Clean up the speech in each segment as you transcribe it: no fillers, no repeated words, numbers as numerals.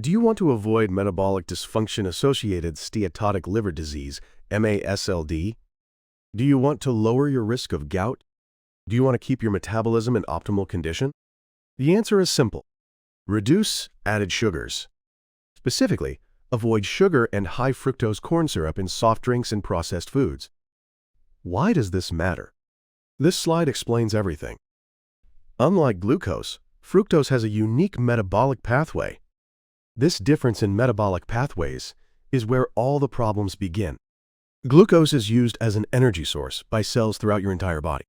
Do you want to avoid metabolic dysfunction-associated steatotic liver disease, MASLD? Do you want to lower your risk of gout? Do you want to keep your metabolism in optimal condition? The answer is simple. Reduce added sugars. Specifically, avoid sugar and high-fructose corn syrup in soft drinks and processed foods. Why does this matter? This slide explains everything. Unlike glucose, fructose has a unique metabolic pathway. This difference in metabolic pathways is where all the problems begin. Glucose is used as an energy source by cells throughout your entire body.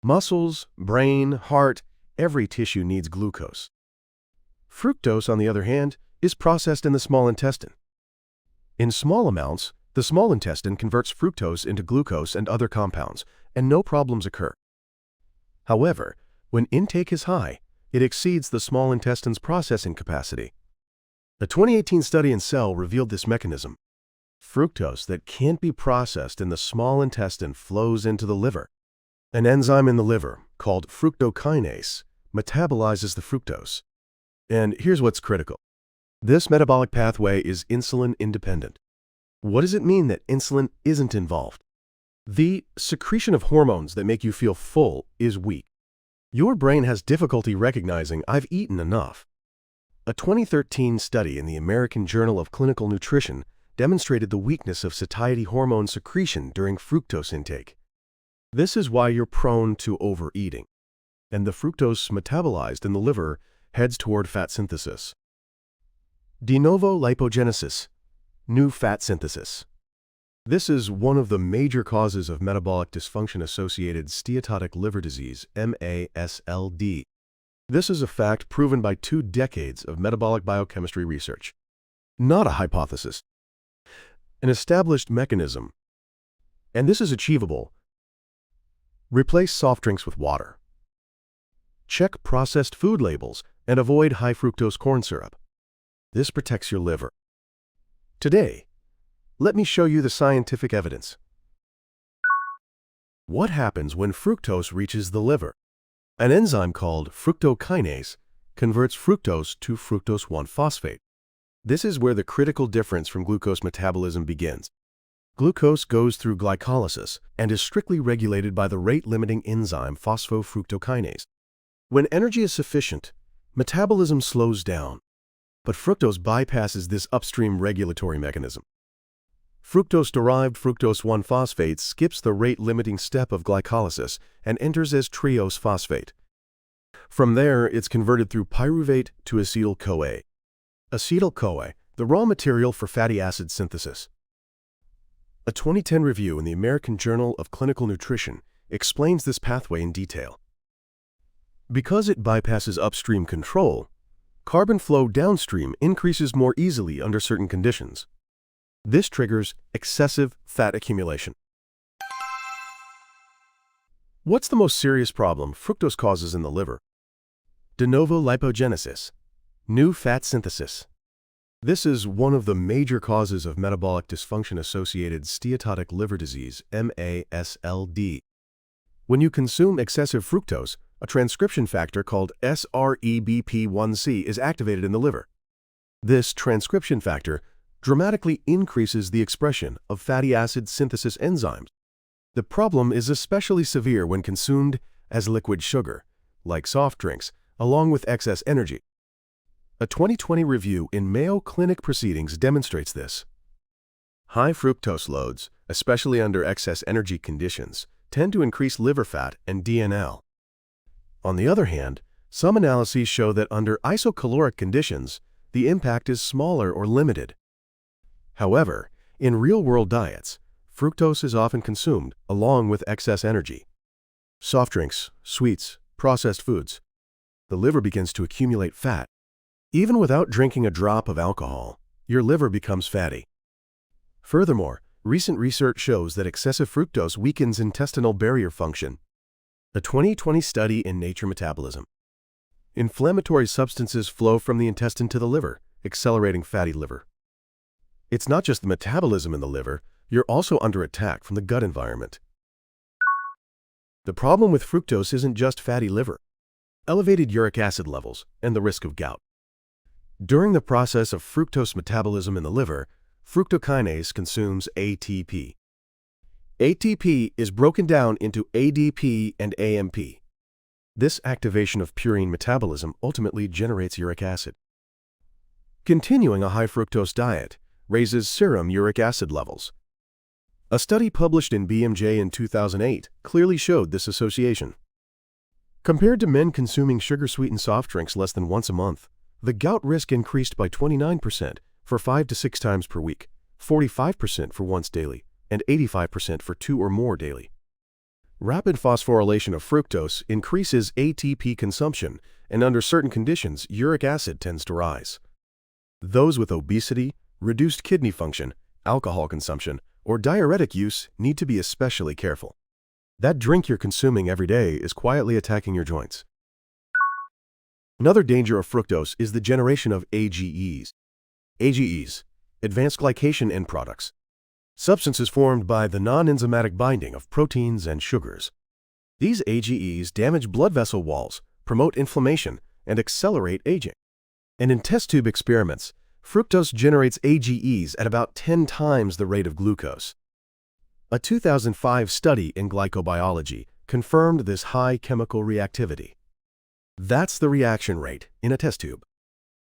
Muscles, brain, heart, every tissue needs glucose. Fructose, on the other hand, is processed in the small intestine. In small amounts, the small intestine converts fructose into glucose and other compounds, and no problems occur. However, when intake is high, it exceeds the small intestine's processing capacity. A 2018 study in Cell revealed this mechanism. Fructose that can't be processed in the small intestine flows into the liver. An enzyme in the liver, called fructokinase, metabolizes the fructose. And here's what's critical. This metabolic pathway is insulin independent. What does it mean that insulin isn't involved? The secretion of hormones that make you feel full is weak. Your brain has difficulty recognizing I've eaten enough. A 2013 study in the American Journal of Clinical Nutrition demonstrated the weakness of satiety hormone secretion during fructose intake. This is why you're prone to overeating, and the fructose metabolized in the liver heads toward fat synthesis. De novo lipogenesis, new fat synthesis. This is one of the major causes of metabolic dysfunction-associated steatotic liver disease, MASLD. This is a fact proven by 2 decades of metabolic biochemistry research. Not a hypothesis. An established mechanism. And this is achievable. Replace soft drinks with water. Check processed food labels and avoid high-fructose corn syrup. This protects your liver. Today, let me show you the scientific evidence. What happens when fructose reaches the liver? An enzyme called fructokinase converts fructose to fructose 1-phosphate. This is where the critical difference from glucose metabolism begins. Glucose goes through glycolysis and is strictly regulated by the rate-limiting enzyme phosphofructokinase. When energy is sufficient, metabolism slows down, but fructose bypasses this upstream regulatory mechanism. Fructose-derived fructose 1-phosphate skips the rate-limiting step of glycolysis and enters as triose phosphate. From there, it's converted through pyruvate to acetyl-CoA. Acetyl-CoA, the raw material for fatty acid synthesis. A 2010 review in the American Journal of Clinical Nutrition explains this pathway in detail. Because it bypasses upstream control, carbon flow downstream increases more easily under certain conditions. This triggers excessive fat accumulation. What's the most serious problem fructose causes in the liver? De novo lipogenesis, new fat synthesis. This is one of the major causes of metabolic dysfunction-associated steatotic liver disease, MASLD. When you consume excessive fructose, a transcription factor called SREBP1C is activated in the liver. This transcription factor dramatically increases the expression of fatty acid synthesis enzymes. The problem is especially severe when consumed as liquid sugar, like soft drinks, along with excess energy. A 2020 review in Mayo Clinic Proceedings demonstrates this. High fructose loads, especially under excess energy conditions, tend to increase liver fat and DNL. On the other hand, some analyses show that under isocaloric conditions, the impact is smaller or limited. However, in real-world diets, fructose is often consumed along with excess energy. Soft drinks, sweets, processed foods. The liver begins to accumulate fat. Even without drinking a drop of alcohol, your liver becomes fatty. Furthermore, recent research shows that excessive fructose weakens intestinal barrier function. A 2020 study in Nature Metabolism. Inflammatory substances flow from the intestine to the liver, accelerating fatty liver. It's not just the metabolism in the liver, you're also under attack from the gut environment. The problem with fructose isn't just fatty liver, elevated uric acid levels, and the risk of gout. During the process of fructose metabolism in the liver, fructokinase consumes ATP. ATP is broken down into ADP and AMP. This activation of purine metabolism ultimately generates uric acid. Continuing a high-fructose diet raises serum uric acid levels. A study published in BMJ in 2008 clearly showed this association. Compared to men consuming sugar-sweetened soft drinks less than once a month, the gout risk increased by 29% for 5 to 6 times per week, 45% for once daily, and 85% for 2 or more daily. Rapid phosphorylation of fructose increases ATP consumption, and under certain conditions, uric acid tends to rise. Those with obesity, reduced kidney function, alcohol consumption, or diuretic use need to be especially careful. That drink you're consuming every day is quietly attacking your joints. Another danger of fructose is the generation of AGEs. AGEs, advanced glycation end products, substances formed by the non-enzymatic binding of proteins and sugars. These AGEs damage blood vessel walls, promote inflammation, and accelerate aging. And in test tube experiments, fructose generates AGEs at about 10 times the rate of glucose. A 2005 study in glycobiology confirmed this high chemical reactivity. That's the reaction rate in a test tube.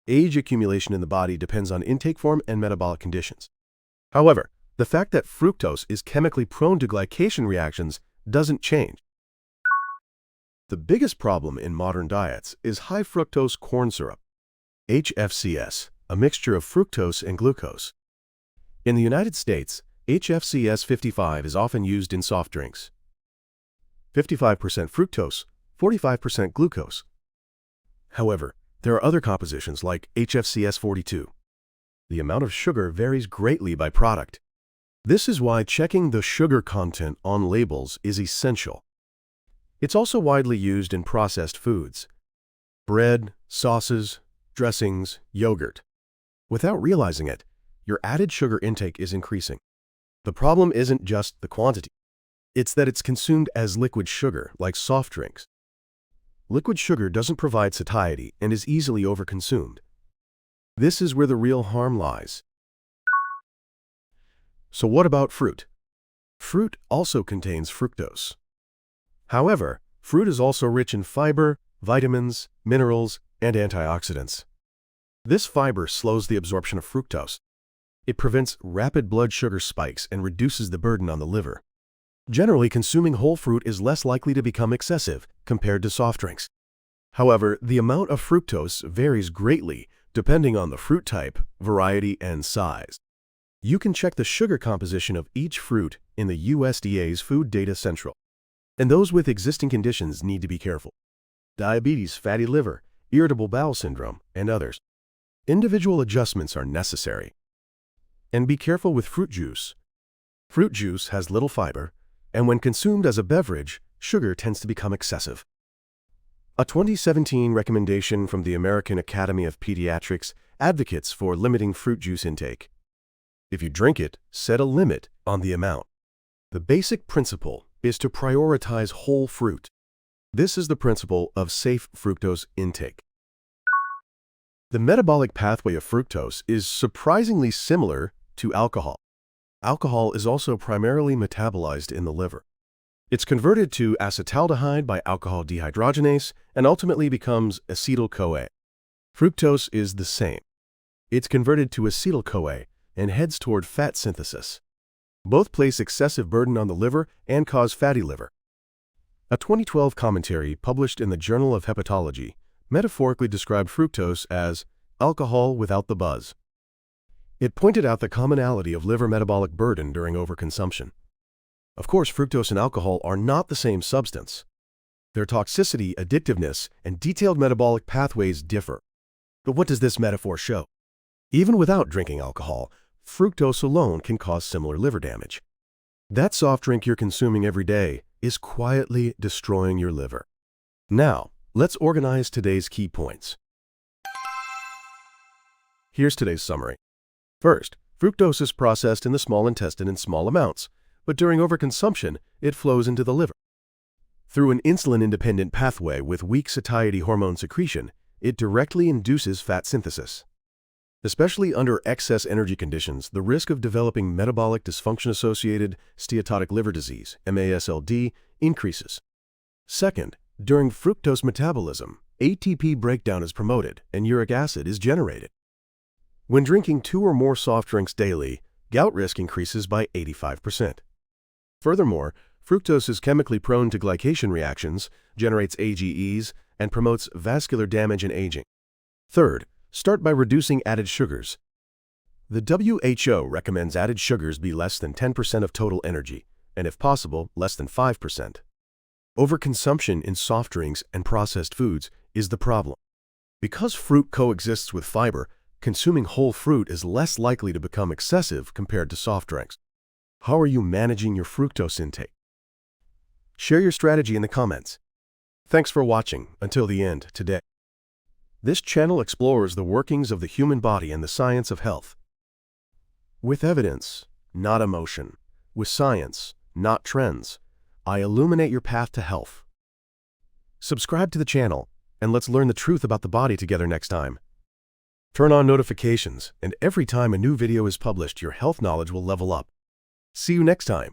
Age accumulation in the body depends on intake form and metabolic conditions. However, the fact that fructose is chemically prone to glycation reactions doesn't change. The biggest problem in modern diets is high fructose corn syrup, HFCS, a mixture of fructose and glucose. In the United States, HFCS 55 is often used in soft drinks. 55% fructose, 45% glucose. However, there are other compositions like HFCS 42. The amount of sugar varies greatly by product. This is why checking the sugar content on labels is essential. It's also widely used in processed foods: bread, sauces, dressings, yogurt. Without realizing it, your added sugar intake is increasing. The problem isn't just the quantity. It's that it's consumed as liquid sugar, like soft drinks. Liquid sugar doesn't provide satiety and is easily overconsumed. This is where the real harm lies. So what about fruit? Fruit also contains fructose. However, fruit is also rich in fiber, vitamins, minerals, and antioxidants. This fiber slows the absorption of fructose. It prevents rapid blood sugar spikes and reduces the burden on the liver. Generally, consuming whole fruit is less likely to become excessive compared to soft drinks. However, the amount of fructose varies greatly depending on the fruit type, variety, and size. You can check the sugar composition of each fruit in the USDA's Food Data Central. And those with existing conditions need to be careful: diabetes, fatty liver, irritable bowel syndrome, and others. Individual adjustments are necessary. And be careful with fruit juice. Fruit juice has little fiber, and when consumed as a beverage, sugar tends to become excessive. A 2017 recommendation from the American Academy of Pediatrics advocates for limiting fruit juice intake. If you drink it, set a limit on the amount. The basic principle is to prioritize whole fruit. This is the principle of safe fructose intake. The metabolic pathway of fructose is surprisingly similar to alcohol. Alcohol is also primarily metabolized in the liver. It's converted to acetaldehyde by alcohol dehydrogenase and ultimately becomes acetyl-CoA. Fructose is the same. It's converted to acetyl-CoA and heads toward fat synthesis. Both place excessive burden on the liver and cause fatty liver. A 2012 commentary published in the Journal of Hepatology metaphorically described fructose as alcohol without the buzz. It pointed out the commonality of liver metabolic burden during overconsumption. Of course, fructose and alcohol are not the same substance. Their toxicity, addictiveness, and detailed metabolic pathways differ. But what does this metaphor show? Even without drinking alcohol, fructose alone can cause similar liver damage. That soft drink you're consuming every day is quietly destroying your liver. Now, let's organize today's key points. Here's today's summary. First, fructose is processed in the small intestine in small amounts, but during overconsumption, it flows into the liver. Through an insulin-independent pathway with weak satiety hormone secretion, it directly induces fat synthesis. Especially under excess energy conditions, the risk of developing metabolic dysfunction-associated steatotic liver disease, MASLD, increases. Second, during fructose metabolism, ATP breakdown is promoted and uric acid is generated. When drinking 2 or more soft drinks daily, gout risk increases by 85%. Furthermore, fructose is chemically prone to glycation reactions, generates AGEs, and promotes vascular damage and aging. Third, start by reducing added sugars. The WHO recommends added sugars be less than 10% of total energy, and if possible, less than 5%. Overconsumption in soft drinks and processed foods is the problem. Because fruit coexists with fiber, consuming whole fruit is less likely to become excessive compared to soft drinks. How are you managing your fructose intake? Share your strategy in the comments. Thanks for watching until the end today. This channel explores the workings of the human body and the science of health. With evidence, not emotion. With science, not trends. I illuminate your path to health. Subscribe to the channel, and let's learn the truth about the body together next time. Turn on notifications, and every time a new video is published, your health knowledge will level up. See you next time.